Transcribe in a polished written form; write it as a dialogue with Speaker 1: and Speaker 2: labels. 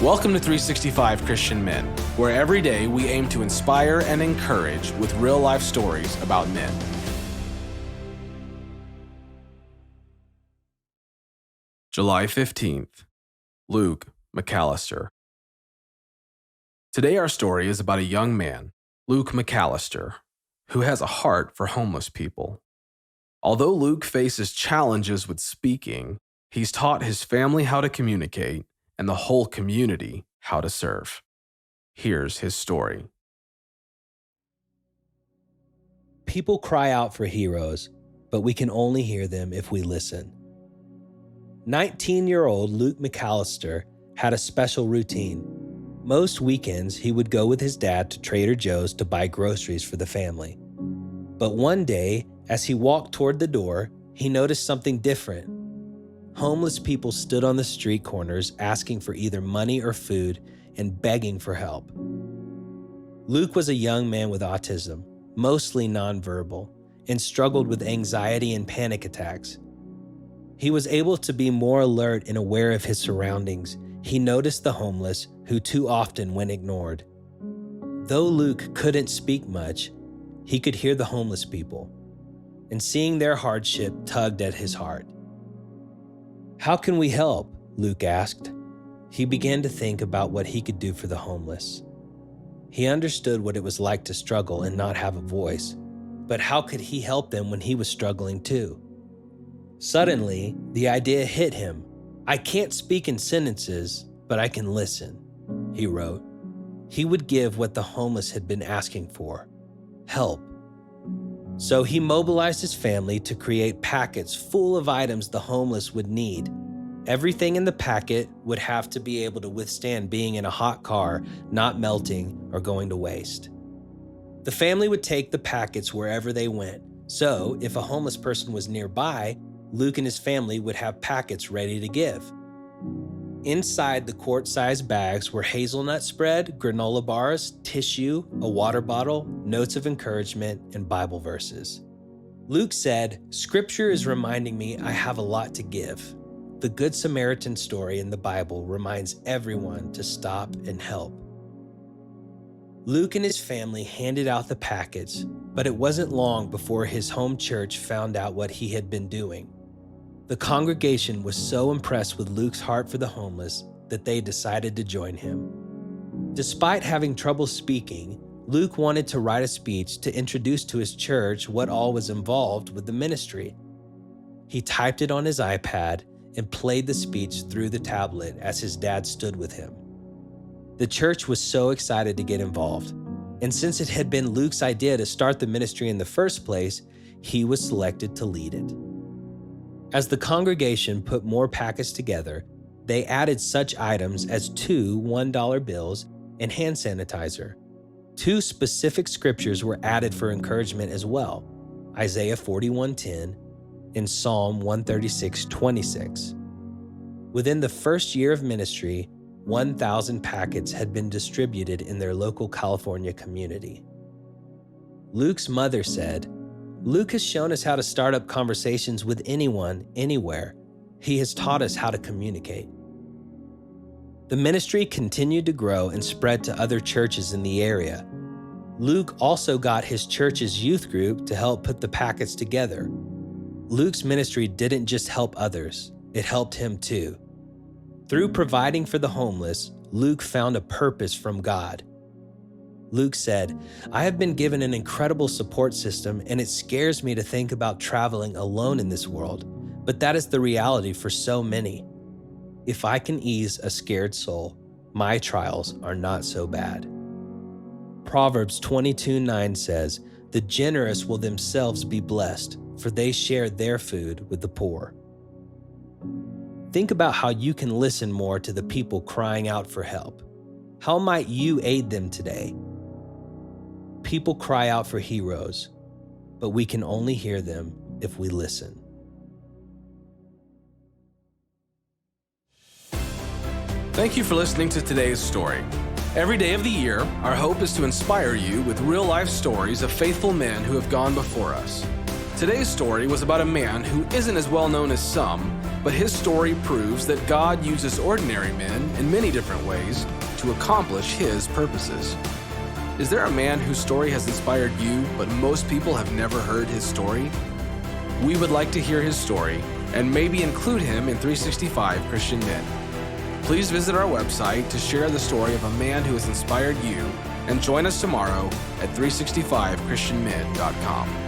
Speaker 1: Welcome to 365 Christian Men, where every day we aim to inspire and encourage with real-life stories about men. July 15th, Luke McAllister. Today our story is about a young man, Luke McAllister, who has a heart for homeless people. Although Luke faces challenges with speaking, he's taught his family how to communicate and the whole community how to serve. Here's his story.
Speaker 2: People cry out for heroes, but we can only hear them if we listen. 19-year-old Luke McAllister had a special routine. Most weekends, he would go with his dad to Trader Joe's to buy groceries for the family. But one day, as he walked toward the door, he noticed something different. Homeless people stood on the street corners asking for either money or food and begging for help. Luke was a young man with autism, mostly nonverbal, and struggled with anxiety and panic attacks. He was able to be more alert and aware of his surroundings. He noticed the homeless, who too often went ignored. Though Luke couldn't speak much, he could hear the homeless people, and seeing their hardship tugged at his heart. "How can we help?" Luke asked. He began to think about what he could do for the homeless. He understood what it was like to struggle and not have a voice, but how could he help them when he was struggling too? Suddenly, the idea hit him. "I can't speak in sentences, but I can listen," he wrote. He would give what the homeless had been asking for: help. So he mobilized his family to create packets full of items the homeless would need. Everything in the packet would have to be able to withstand being in a hot car, not melting or going to waste. The family would take the packets wherever they went, so if a homeless person was nearby, Luke and his family would have packets ready to give. Inside the quart-sized bags were hazelnut spread, granola bars, tissue, a water bottle, notes of encouragement, and Bible verses. Luke said, "Scripture is reminding me I have a lot to give." The Good Samaritan story in the Bible reminds everyone to stop and help. Luke and his family handed out the packets, but it wasn't long before his home church found out what he had been doing. The congregation was so impressed with Luke's heart for the homeless that they decided to join him. Despite having trouble speaking, Luke wanted to write a speech to introduce to his church what all was involved with the ministry. He typed it on his iPad and played the speech through the tablet as his dad stood with him. The church was so excited to get involved, and since it had been Luke's idea to start the ministry in the first place, he was selected to lead it. As the congregation put more packets together, they added such items as 2 $1 bills and hand sanitizer. 2 specific scriptures were added for encouragement as well: Isaiah 41:10 and Psalm 136:26. Within the first year of ministry, 1,000 packets had been distributed in their local California community. Luke's mother said, "Luke has shown us how to start up conversations with anyone, anywhere. He has taught us how to communicate." The ministry continued to grow and spread to other churches in the area. Luke also got his church's youth group to help put the packets together. Luke's ministry didn't just help others, it helped him too. Through providing for the homeless, Luke found a purpose from God. Luke said, "I have been given an incredible support system, and it scares me to think about traveling alone in this world, but that is the reality for so many. If I can ease a scared soul, my trials are not so bad." Proverbs 22:9 says, "The generous will themselves be blessed, for they share their food with the poor." Think about how you can listen more to the people crying out for help. How might you aid them today? People cry out for heroes, but we can only hear them if we listen.
Speaker 1: Thank you for listening to today's story. Every day of the year, our hope is to inspire you with real-life stories of faithful men who have gone before us. Today's story was about a man who isn't as well known as some, but his story proves that God uses ordinary men in many different ways to accomplish his purposes. Is there a man whose story has inspired you, but most people have never heard his story? We would like to hear his story and maybe include him in 365 Christian Men. Please visit our website to share the story of a man who has inspired you, and join us tomorrow at 365christianmen.com.